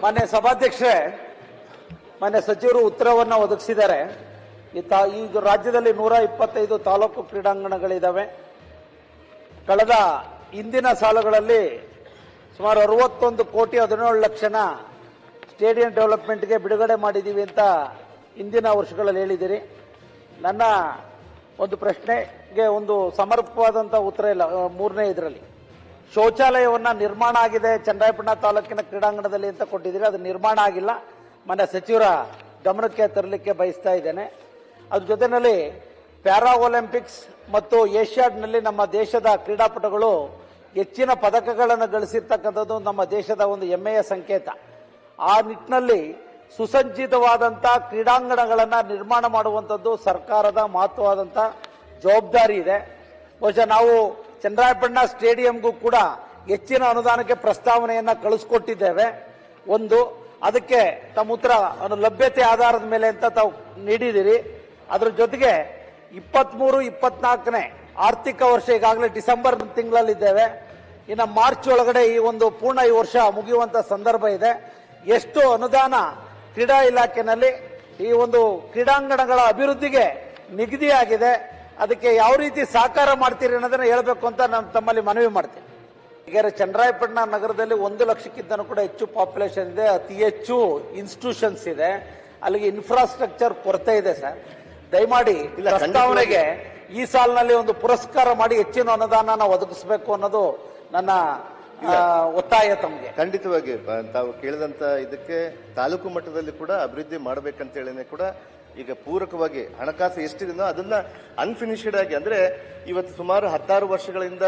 ಮಾನ್ಯ ಸಭಾಧ್ಯಕ್ಷರೇ, ಮಾನ್ಯ ಸಚಿವರು ಉತ್ತರವನ್ನು ಒದಗಿಸಿದ್ದಾರೆ. ಈಗ ರಾಜ್ಯದಲ್ಲಿ 125 ತಾಲೂಕು ಕ್ರೀಡಾಂಗಣಗಳಿದ್ದಾವೆ. ಕಳೆದ ಹಿಂದಿನ ಸಾಲುಗಳಲ್ಲಿ ಸುಮಾರು 61 ಕೋಟಿ 17 ಲಕ್ಷನ ಸ್ಟೇಡಿಯಂ ಡೆವಲಪ್ಮೆಂಟ್ಗೆ ಬಿಡುಗಡೆ ಮಾಡಿದ್ದೀವಿ ಅಂತ ಹಿಂದಿನ ವರ್ಷಗಳಲ್ಲಿ ಹೇಳಿದ್ದೀರಿ. ನನ್ನ ಒಂದು ಪ್ರಶ್ನೆಗೆ ಒಂದು ಸಮರ್ಪವಾದಂಥ ಉತ್ತರ ಇಲ್ಲ. ಮೂರನೇ ಇದರಲ್ಲಿ ಶೌಚಾಲಯವನ್ನ ನಿರ್ಮಾಣ ಆಗಿದೆ ಚನ್ನರಾಯಪಟ್ಟಣ ತಾಲೂಕಿನ ಕ್ರೀಡಾಂಗಣದಲ್ಲಿ ಅಂತ ಕೊಟ್ಟಿದ್ದೀರಿ. ಅದು ನಿರ್ಮಾಣ ಆಗಿಲ್ಲ. ಮಾನ್ಯ ಸಚಿವರ ಗಮನಕ್ಕೆ ತರಲಿಕ್ಕೆ ಬಯಸ್ತಾ ಇದ್ದೇನೆ. ಅದ್ರ ಜೊತೆಯಲ್ಲಿ ಪ್ಯಾರಾ ಒಲಿಂಪಿಕ್ಸ್ ಮತ್ತು ಏಷ್ಯಾಡ್ನಲ್ಲಿ ನಮ್ಮ ದೇಶದ ಕ್ರೀಡಾಪಟುಗಳು ಹೆಚ್ಚಿನ ಪದಕಗಳನ್ನು ಗಳಿಸಿರ್ತಕ್ಕಂಥದ್ದು ನಮ್ಮ ದೇಶದ ಒಂದು ಹೆಮ್ಮೆಯ ಸಂಕೇತ. ಆ ನಿಟ್ಟಿನಲ್ಲಿ ಸುಸಜ್ಜಿತವಾದಂಥ ಕ್ರೀಡಾಂಗಣಗಳನ್ನು ನಿರ್ಮಾಣ ಮಾಡುವಂಥದ್ದು ಸರ್ಕಾರದ ಮಹತ್ವವಾದಂಥ ಜವಾಬ್ದಾರಿ ಇದೆ. ಬಹುಶಃ ನಾವು ಚನ್ನರಾಯಪಟ್ಟಣ ಸ್ಟೇಡಿಯಂಗೂ ಕೂಡ ಹೆಚ್ಚಿನ ಅನುದಾನಕ್ಕೆ ಪ್ರಸ್ತಾವನೆಯನ್ನ ಕಳಿಸ್ಕೊಟ್ಟಿದ್ದೇವೆ. ಅದಕ್ಕೆ ತಮ್ಮ ಉತ್ತರ ಲಭ್ಯತೆ ಆಧಾರದ ಮೇಲೆ ಅಂತ ತಾವು ನೀಡಿದಿರಿ. ಅದರ ಜೊತೆಗೆ 23-24ನೇ ಆರ್ಥಿಕ ವರ್ಷ ಈಗಾಗಲೇ ಡಿಸೆಂಬರ್ ತಿಂಗಳಲ್ಲಿದ್ದೇವೆ. ಇನ್ನು ಮಾರ್ಚ್ ಒಳಗಡೆ ಈ ವರ್ಷ ಮುಗಿಯುವಂತ ಸಂದರ್ಭ ಇದೆ. ಎಷ್ಟು ಅನುದಾನ ಕ್ರೀಡಾ ಇಲಾಖೆನಲ್ಲಿ ಈ ಕ್ರೀಡಾಂಗಣಗಳ ಅಭಿವೃದ್ಧಿಗೆ ನಿಗದಿಯಾಗಿದೆ, ಅದಕ್ಕೆ ಯಾವ ರೀತಿ ಸಹಕಾರ ಮಾಡ್ತೀರಿ ಅನ್ನೋದನ್ನ ಹೇಳಬೇಕು ಅಂತ ನಾನು ತಮ್ಮಲ್ಲಿ ಮನವಿ ಮಾಡ್ತೇನೆ. ಈಗ ಚನ್ನರಾಯಪಟ್ಟಣ ನಗರದಲ್ಲಿ 1 ಲಕ್ಷಕ್ಕಿಂತ ಕೂಡ ಹೆಚ್ಚು ಪಾಪ್ಯುಲೇಷನ್ ಇದೆ, ಅತಿ ಹೆಚ್ಚು ಇನ್ಸ್ಟಿಟ್ಯೂಷನ್ಸ್ ಇದೆ, ಅಲ್ಲಿಗೆ ಇನ್ಫ್ರಾಸ್ಟ್ರಕ್ಚರ್ ಕೊರತೆ ಇದೆ. ಸರ್, ದಯಮಾಡಿ ಪ್ರಸ್ತಾವನೆಗೆ ಈ ಸಾಲಿನಲ್ಲಿ ಒಂದು ಪುರಸ್ಕಾರ ಮಾಡಿ ಹೆಚ್ಚಿನ ಅನುದಾನ ಒದಗಿಸಬೇಕು ಅನ್ನೋದು ನನ್ನ ಒತ್ತಾಯ ತಮಗೆ. ಖಂಡಿತವಾಗಿ ತಾವು ಕೇಳಿದಂತ ಇದಕ್ಕೆ ತಾಲೂಕು ಮಟ್ಟದಲ್ಲಿ ಕೂಡ ಅಭಿವೃದ್ಧಿ ಮಾಡಬೇಕಂತ ಹೇಳಿನೇ ಕೂಡ ಈಗ ಪೂರಕವಾಗಿ ಹಣಕಾಸು ಎಷ್ಟಿದೆಯೋ ಅದನ್ನ ಅನ್ಫಿನಿಶ್ಡ್ ಆಗಿ, ಅಂದ್ರೆ ಇವತ್ತು ಸುಮಾರು 16 ವರ್ಷಗಳಿಂದ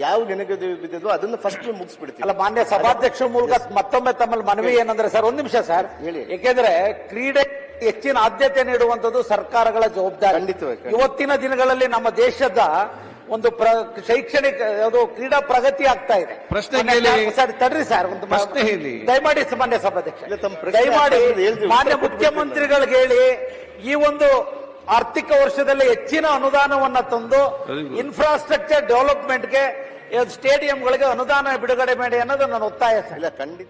ಯಾವ ನೆನಗು ಬಿದ್ದಿದ್ವೋ ಅದನ್ನ ಫಸ್ಟ್ ಮುಗಿಸ್ಬಿಡ್ತೀವಿ. ಅಲ್ಲ, ಮಾನ್ಯ ಸಭಾಧ್ಯಕ್ಷ ಮೂಲಕ ಮತ್ತೊಮ್ಮೆ ತಮ್ಮಲ್ಲಿ ಮನವಿ ಏನಂದ್ರೆ ಸರ್, ಒಂದು ನಿಮಿಷ ಸರ್ ಹೇಳಿ. ಯಾಕೆಂದ್ರೆ ಕ್ರೀಡೆ ಹೆಚ್ಚಿನ ಆದ್ಯತೆ ನೀಡುವಂತದ್ದು ಸರ್ಕಾರಗಳ ಜವಾಬ್ದಾರಿ. ಖಂಡಿತವಾಗಿ ಇವತ್ತಿನ ದಿನಗಳಲ್ಲಿ ನಮ್ಮ ದೇಶದ ಒಂದು ಶೈಕ್ಷಣಿಕ ಕ್ರೀಡಾ ಪ್ರಗತಿ ಆಗ್ತಾ ಇದೆ. ತಡ್ರಿ ಸರ್, ದಯಮಾಡಿ ಮಾನ್ಯ ಸಭಾಧ್ಯಕ್ಷ, ದಯಮಾಡಿ ಮಾನ್ಯ ಮುಖ್ಯಮಂತ್ರಿಗಳಿಗೆ ಹೇಳಿ ಈ ಆರ್ಥಿಕ ವರ್ಷದಲ್ಲಿ ಹೆಚ್ಚಿನ ಅನುದಾನವನ್ನ ತಂದು ಇನ್ಫ್ರಾಸ್ಟ್ರಕ್ಚರ್ ಡೆವಲಪ್ಮೆಂಟ್ಗೆ ಸ್ಟೇಡಿಯಂಗಳಿಗೆ ಅನುದಾನ ಬಿಡುಗಡೆ ಮಾಡಿ ಅನ್ನೋದು ನನ್ನ ಒತ್ತಾಯ ಸರ್. ಖಂಡಿತ.